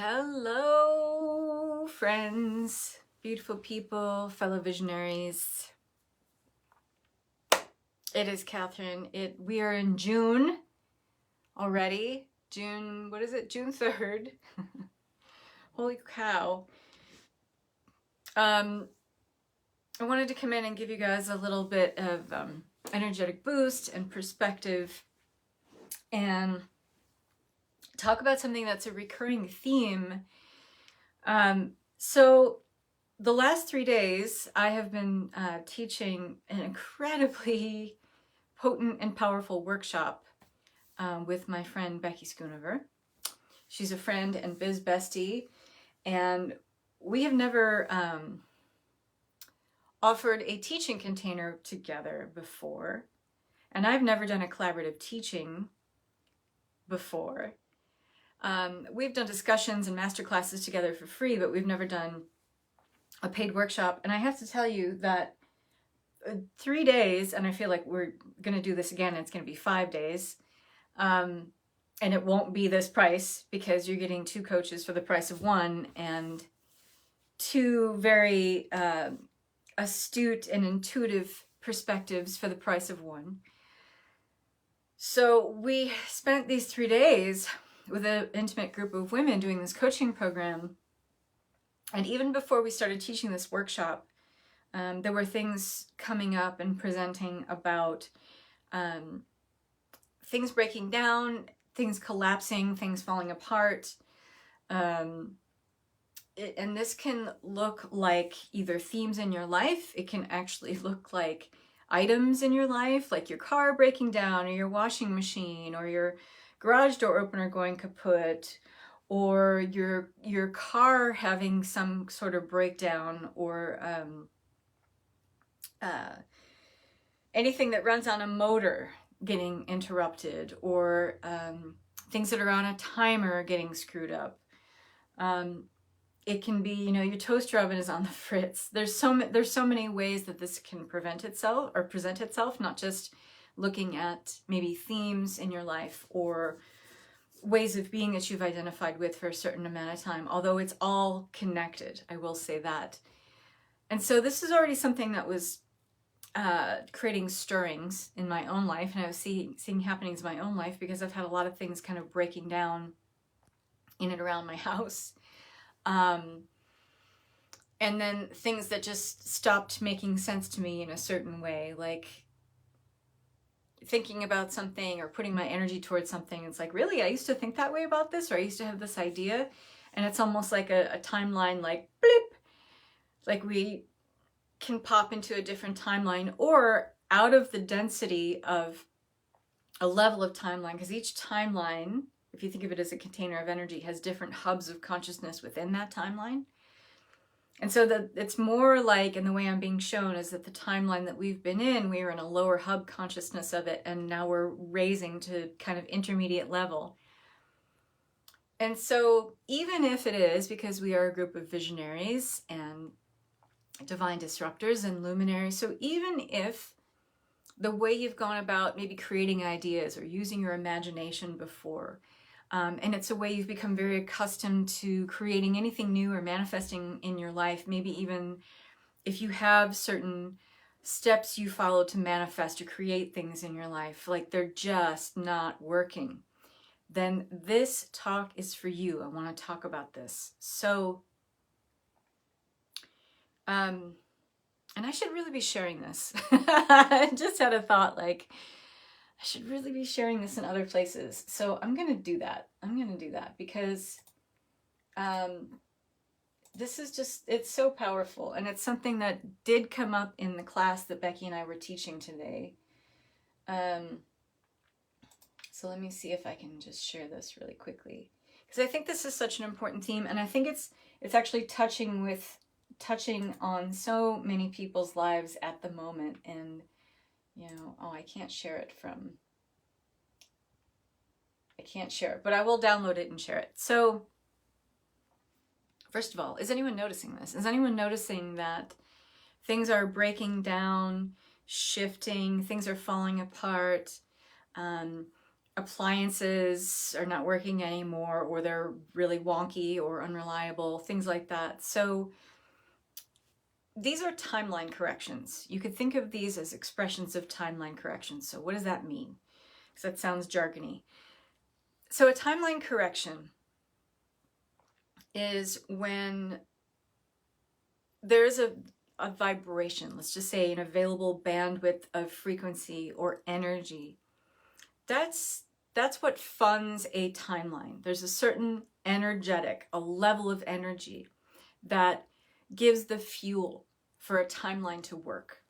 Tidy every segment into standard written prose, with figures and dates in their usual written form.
Hello, friends, beautiful people, fellow visionaries. It is Catherine. We are in June already. June, what is it? June 3rd. Holy cow. I wanted to come in and give you guys a little bit of energetic boost and perspective and talk about something that's a recurring theme. So the last 3 days, I have been teaching an incredibly potent and powerful workshop with my friend Becky Schoonover. She's a friend and biz bestie, and we have never offered a teaching container together before, and I've never done a collaborative teaching before. We've done discussions and master classes together for free, but we've never done a paid workshop. And I have to tell you that 3 days, and I feel like we're going to do this again, it's going to be 5 days, and it won't be this price because you're getting 2 coaches for the price of 1 and 2 very astute and intuitive perspectives for the price of 1. So we spent these 3 days with an intimate group of women doing this coaching program. And even before we started teaching this workshop, there were things coming up and presenting about things breaking down, things collapsing, things falling apart. And this can look like either themes in your life. It can actually look like items in your life, like your car breaking down or your washing machine or your garage door opener going kaput, or your car having some sort of breakdown, or anything that runs on a motor getting interrupted, or things that are on a timer getting screwed up. It can be, your toaster oven is on the fritz. There's so many ways that this can present itself, not just looking at maybe themes in your life or ways of being that you've identified with for a certain amount of time, although it's all connected, I will say that. And so this is already something that was creating stirrings in my own life, and I was seeing happenings in my own life because I've had a lot of things kind of breaking down in and around my house. And then things that just stopped making sense to me in a certain way, like thinking about something or putting my energy towards something. It's like, really, I used to think that way about this, or I used to have this idea, and it's almost like a timeline, like blip, like we can pop into a different timeline or out of the density of a level of timeline, because each timeline, if you think of it as a container of energy, has different hubs of consciousness within that timeline. And so it's more like, and the way I'm being shown is that the timeline that we've been in, we were in a lower hub consciousness of it, and now we're raising to kind of intermediate level. And so even if it is because we are a group of visionaries and divine disruptors and luminaries, so even if the way you've gone about maybe creating ideas or using your imagination before, and it's a way you've become very accustomed to creating anything new or manifesting in your life, maybe even if you have certain steps you follow to manifest or create things in your life, like they're just not working, then this talk is for you. I want to talk about this. So, and I should really be sharing this. I just had a thought, like, I should really be sharing this in other places. So I'm going to do that. Because this is just, it's so powerful. And it's something that did come up in the class that Becky and I were teaching today. So let me see if I can just share this really quickly, because I think this is such an important theme. And I think it's actually touching on so many people's lives at the moment. And I can't share it, but I will download it and share it. So first of all, is anyone noticing this? Is anyone noticing that things are breaking down, shifting, things are falling apart? appliances are not working anymore, or they're really wonky or unreliable, things like that. So these are timeline corrections. You could think of these as expressions of timeline corrections. So what does that mean? Because that sounds jargony. So a timeline correction is when there's a vibration, let's just say an available bandwidth of frequency or energy. That's what funds a timeline. There's a certain energetic, a level of energy that gives the fuel for a timeline to work.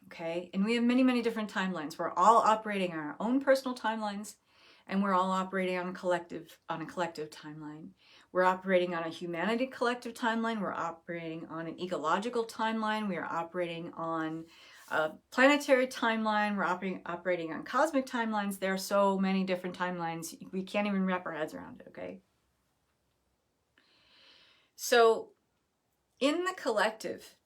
Okay? And we have many, many different timelines. We're all operating on our own personal timelines, and we're all operating on a collective timeline. We're operating on a humanity collective timeline. We're operating on an ecological timeline. We are operating on a planetary timeline. We're operating on cosmic timelines. There are so many different timelines. We can't even wrap our heads around it, okay? So in the collective,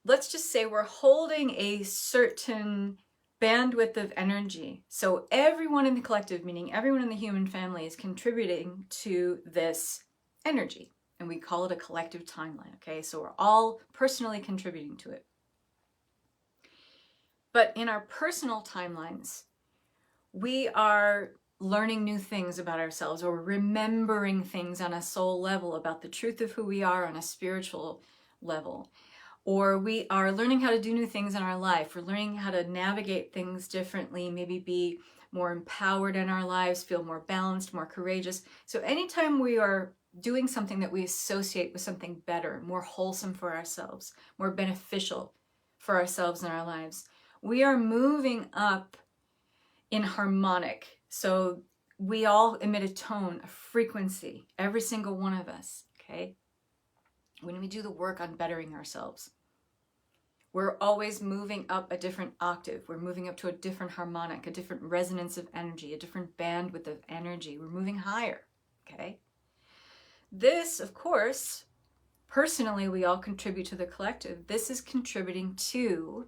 let's just say we're holding a certain bandwidth of energy. So everyone in the collective, meaning everyone in the human family, is contributing to this energy. And we call it a collective timeline, okay? So we're all personally contributing to it. But in our personal timelines, we are learning new things about ourselves, or remembering things on a soul level about the truth of who we are on a spiritual level. Or we are learning how to do new things in our life. We're learning how to navigate things differently, maybe be more empowered in our lives, feel more balanced, more courageous. So anytime we are doing something that we associate with something better, more wholesome for ourselves, more beneficial for ourselves and our lives, we are moving up in harmonic. So we all emit a tone, a frequency, every single one of us, okay? When we do the work on bettering ourselves, we're always moving up a different octave. We're moving up to a different harmonic, a different resonance of energy, a different bandwidth of energy. We're moving higher, okay? This, of course, personally, we all contribute to the collective. This is contributing to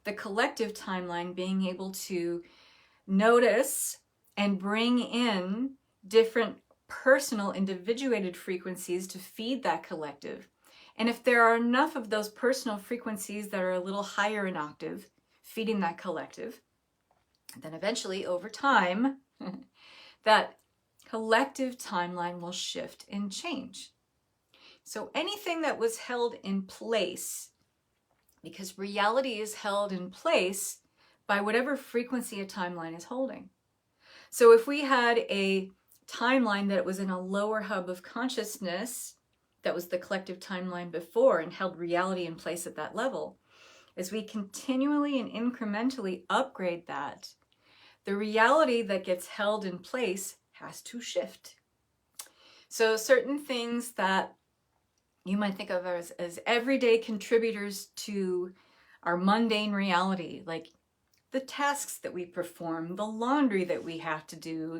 the collective timeline being able to notice and bring in different personal, individuated frequencies to feed that collective. And if there are enough of those personal frequencies that are a little higher in octave, feeding that collective, then eventually, over time, that collective timeline will shift and change. So anything that was held in place, because reality is held in place by whatever frequency a timeline is holding. So if we had a timeline that was in a lower hub of consciousness, that was the collective timeline before, and held reality in place at that level, as we continually and incrementally upgrade that, the reality that gets held in place has to shift. So certain things that you might think of as everyday contributors to our mundane reality, like the tasks that we perform, the laundry that we have to do,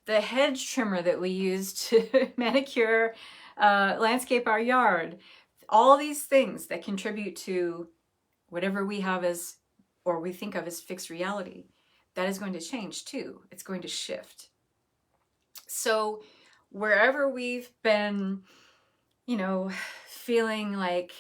the hedge trimmer that we use to manicure, landscape our yard, all these things that contribute to whatever we have as, or we think of as fixed reality, that is going to change too. It's going to shift. So wherever we've been, feeling like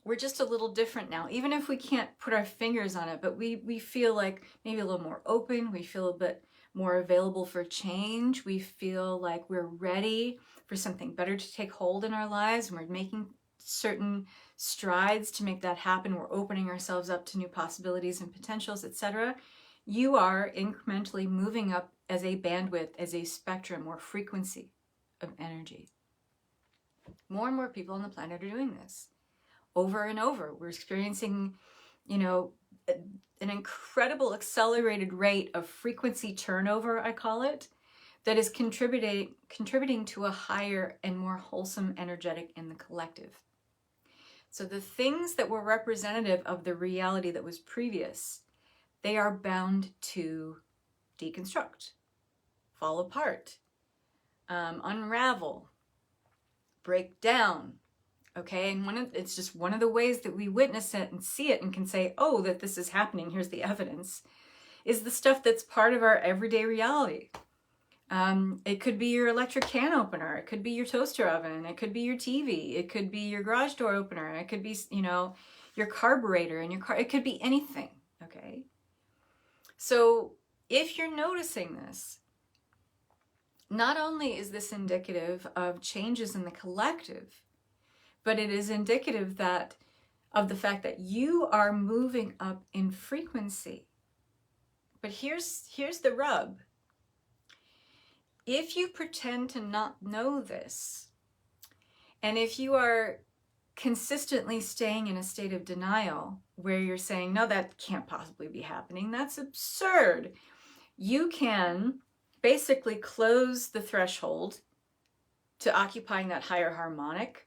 we're just a little different now, even if we can't put our fingers on it, but we feel like maybe a little more open, we feel a bit more available for change, we feel like we're ready for something better to take hold in our lives, and we're making certain strides to make that happen. We're opening ourselves up to new possibilities and potentials, etc. You are incrementally moving up as a bandwidth, as a spectrum or frequency of energy. More and more people on the planet are doing this over and over. We're experiencing, an incredible accelerated rate of frequency turnover, I call it, that is contributing to a higher and more wholesome energetic in the collective. So the things that were representative of the reality that was previous, they are bound to deconstruct, fall apart, unravel, break down. Okay, and it's just one of the ways that we witness it and see it and can say, oh, that this is happening, here's the evidence. is the stuff that's part of our everyday reality. It could be your electric can opener. It could be your toaster oven. It could be your TV. It could be your garage door opener. It could be, you know, your carburetor in your car. It could be anything, okay? So if you're noticing this, not only is this indicative of changes in the collective, but it is indicative that of the fact that you are moving up in frequency. But here's the rub. If you pretend to not know this, and if you are consistently staying in a state of denial where you're saying, no, that can't possibly be happening, that's absurd, you can basically close the threshold to occupying that higher harmonic,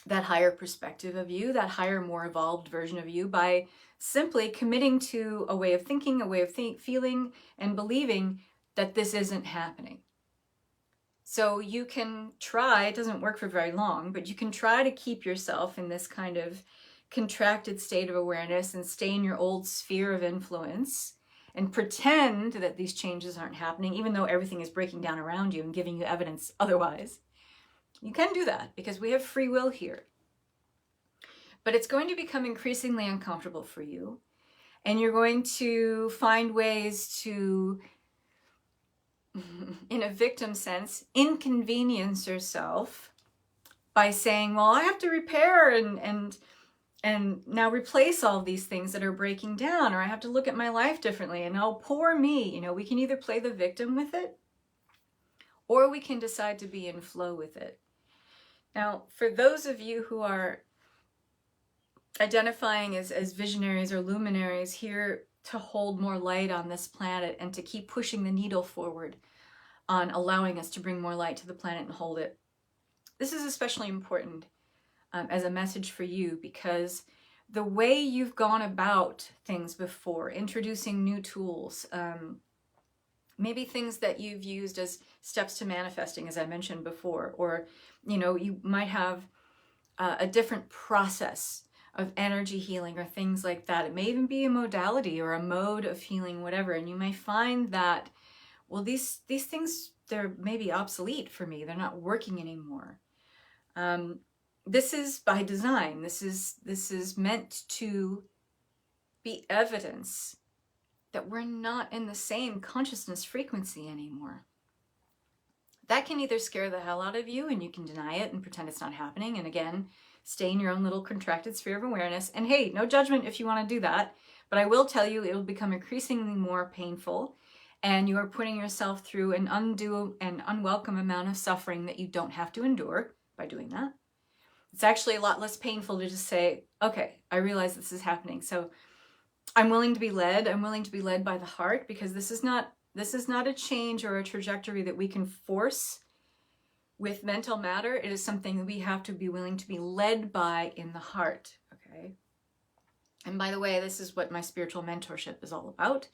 that higher perspective of you, that higher, more evolved version of you, by simply committing to a way of thinking, a way of feeling, and believing that this isn't happening. So you can try, it doesn't work for very long, but you can try to keep yourself in this kind of contracted state of awareness and stay in your old sphere of influence and pretend that these changes aren't happening, even though everything is breaking down around you and giving you evidence otherwise. You can do that because we have free will here. But it's going to become increasingly uncomfortable for you. And you're going to find ways to, in a victim sense, inconvenience yourself by saying, well, I have to repair and now replace all these things that are breaking down, or I have to look at my life differently, and oh, poor me. You know, we can either play the victim with it, or we can decide to be in flow with it. Now, for those of you who are identifying as visionaries or luminaries here to hold more light on this planet and to keep pushing the needle forward on allowing us to bring more light to the planet and hold it, this is especially important as a message for you, because the way you've gone about things before, introducing new tools, maybe things that you've used as steps to manifesting, as I mentioned before, or, you know, you might have a different process of energy healing or things like that. It may even be a modality or a mode of healing, whatever. And you may find that, well, these things, they're maybe obsolete for me. They're not working anymore. This is by design. This is meant to be evidence that we're not in the same consciousness frequency anymore. That can either scare the hell out of you and you can deny it and pretend it's not happening, and again, stay in your own little contracted sphere of awareness. And hey, no judgment if you want to do that, but I will tell you it will become increasingly more painful, and you are putting yourself through an undue and unwelcome amount of suffering that you don't have to endure by doing that. It's actually a lot less painful to just say, okay, I realize this is happening, so I'm willing to be led. I'm willing to be led by the heart, because this is not a change or a trajectory that we can force with mental matter. It is something that we have to be willing to be led by in the heart, okay? And by the way, this is what my spiritual mentorship is all about.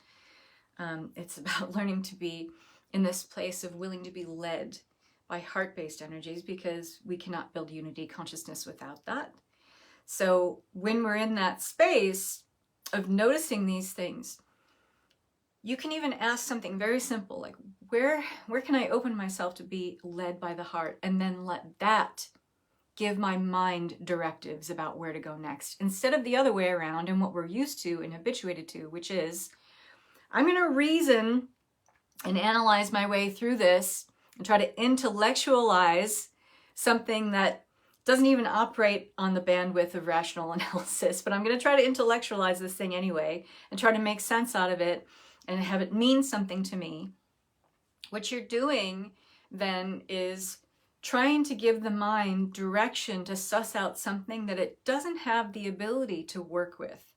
It's about learning to be in this place of willing to be led by heart-based energies, because we cannot build unity consciousness without that. So when we're in that space of noticing these things, you can even ask something very simple, like, where can I open myself to be led by the heart, and then let that give my mind directives about where to go next, instead of the other way around and what we're used to and habituated to, which is, I'm going to reason and analyze my way through this and try to intellectualize something that doesn't even operate on the bandwidth of rational analysis, but I'm going to try to intellectualize this thing anyway and try to make sense out of it and have it mean something to me. What you're doing then is trying to give the mind direction to suss out something that it doesn't have the ability to work with.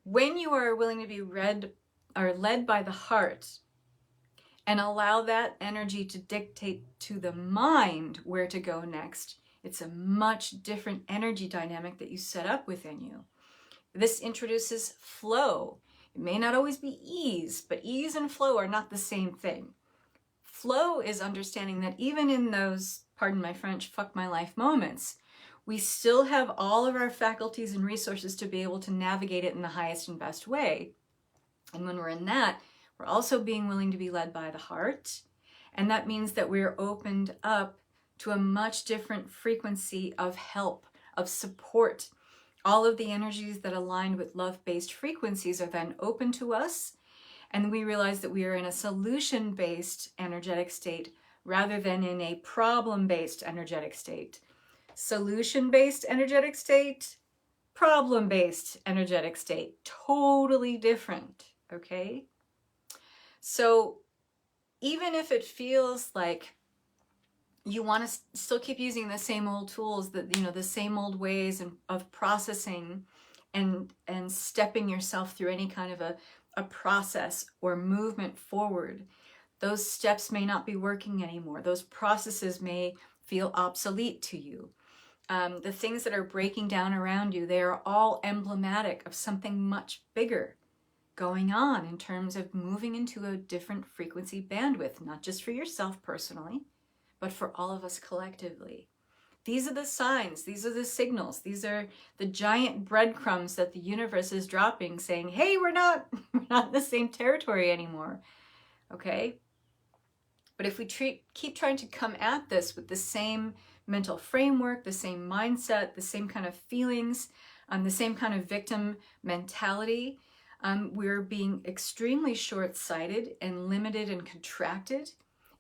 When you are willing to be led by the heart and allow that energy to dictate to the mind where to go next, it's a much different energy dynamic that you set up within you. This introduces flow. It may not always be ease, but ease and flow are not the same thing. Flow is understanding that even in those, pardon my French, fuck my life moments, we still have all of our faculties and resources to be able to navigate it in the highest and best way. And when we're in that, we're also being willing to be led by the heart. And that means that we're opened up to a much different frequency of help, of support. All of the energies that align with love-based frequencies are then open to us. And we realize that we are in a solution-based energetic state rather than in a problem-based energetic state. Solution-based energetic state, problem-based energetic state, totally different, okay? So even if it feels like you want to still keep using the same old tools, that, you know, the same old ways of processing and stepping yourself through any kind of a process or movement forward, those steps may not be working anymore. Those processes may feel obsolete to you. The things that are breaking down around you, they are all emblematic of something much bigger going on in terms of moving into a different frequency bandwidth, not just for yourself personally, but for all of us collectively. These are the signs, these are the signals, these are the giant breadcrumbs that the universe is dropping, saying, hey, we're not in the same territory anymore, okay? But if we keep trying to come at this with the same mental framework, the same mindset, the same kind of feelings, the same kind of victim mentality, we're being extremely short-sighted and limited and contracted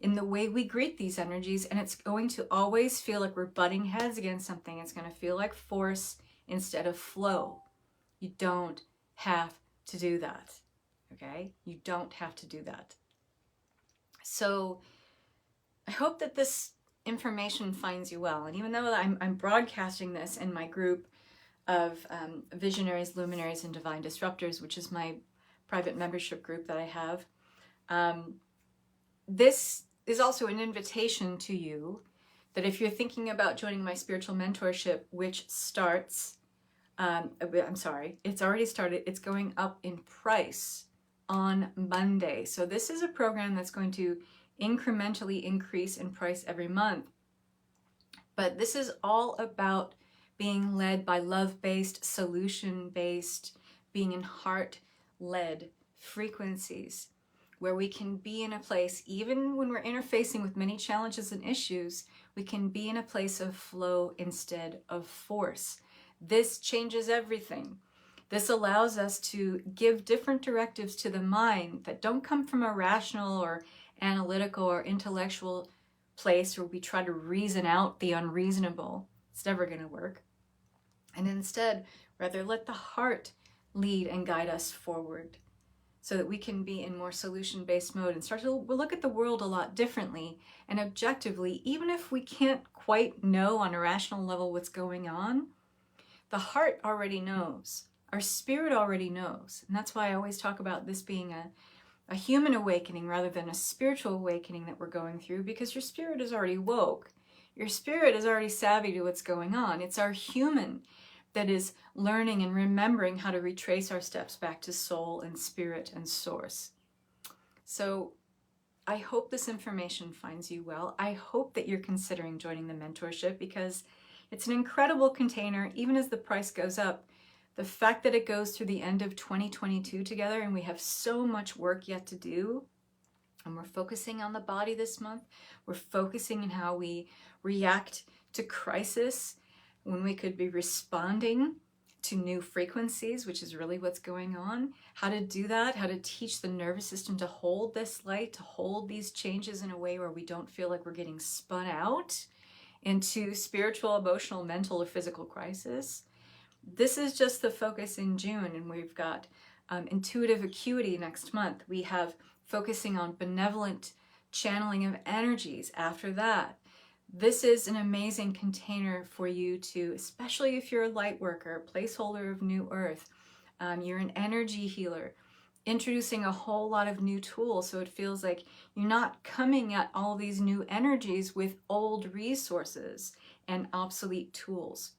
in the way we greet these energies, and it's going to always feel like we're butting heads against something. It's going to feel like force instead of flow. You don't have to do that, okay? You don't have to do that. So I hope that this information finds you well. And even though I'm broadcasting this in my group of visionaries, luminaries, and divine disruptors, which is my private membership group that I have, this is also an invitation to you that if you're thinking about joining my spiritual mentorship, which starts, it's already started, it's going up in price on Monday. So this is a program that's going to incrementally increase in price every month. But this is all about being led by love-based, solution-based, being in heart-led frequencies, where we can be in a place, even when we're interfacing with many challenges and issues, we can be in a place of flow instead of force. This changes everything. This allows us to give different directives to the mind that don't come from a rational or analytical or intellectual place where we try to reason out the unreasonable. It's never going to work. And instead, rather let the heart lead and guide us forward so that we can be in more solution-based mode and start to look at the world a lot differently and objectively, even if we can't quite know on a rational level what's going on. The heart already knows. Our spirit already knows. And that's why I always talk about this being a human awakening rather than a spiritual awakening that we're going through, because your spirit is already woke. Your spirit is already savvy to what's going on. It's our human that is learning and remembering how to retrace our steps back to soul and spirit and source. So I hope this information finds you well. I hope that you're considering joining the mentorship, because it's an incredible container. Even as the price goes up, the fact that it goes through the end of 2022 together, and we have so much work yet to do, and we're focusing on the body this month. We're focusing on how we react to crisis when we could be responding to new frequencies, which is really what's going on. How to do that, how to teach the nervous system to hold this light, to hold these changes in a way where we don't feel like we're getting spun out into spiritual, emotional, mental, or physical crisis. This is just the focus in June, and we've got intuitive acuity next month. We have focusing on benevolent channeling of energies after that. This is an amazing container for you to, especially if you're a light worker, a placeholder of New Earth, you're an energy healer, introducing a whole lot of new tools, so it feels like you're not coming at all these new energies with old resources and obsolete tools.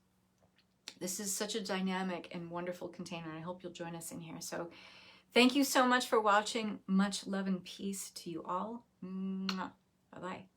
This is such a dynamic and wonderful container, and I hope you'll join us in here. So thank you so much for watching. Much love and peace to you all. Bye-bye.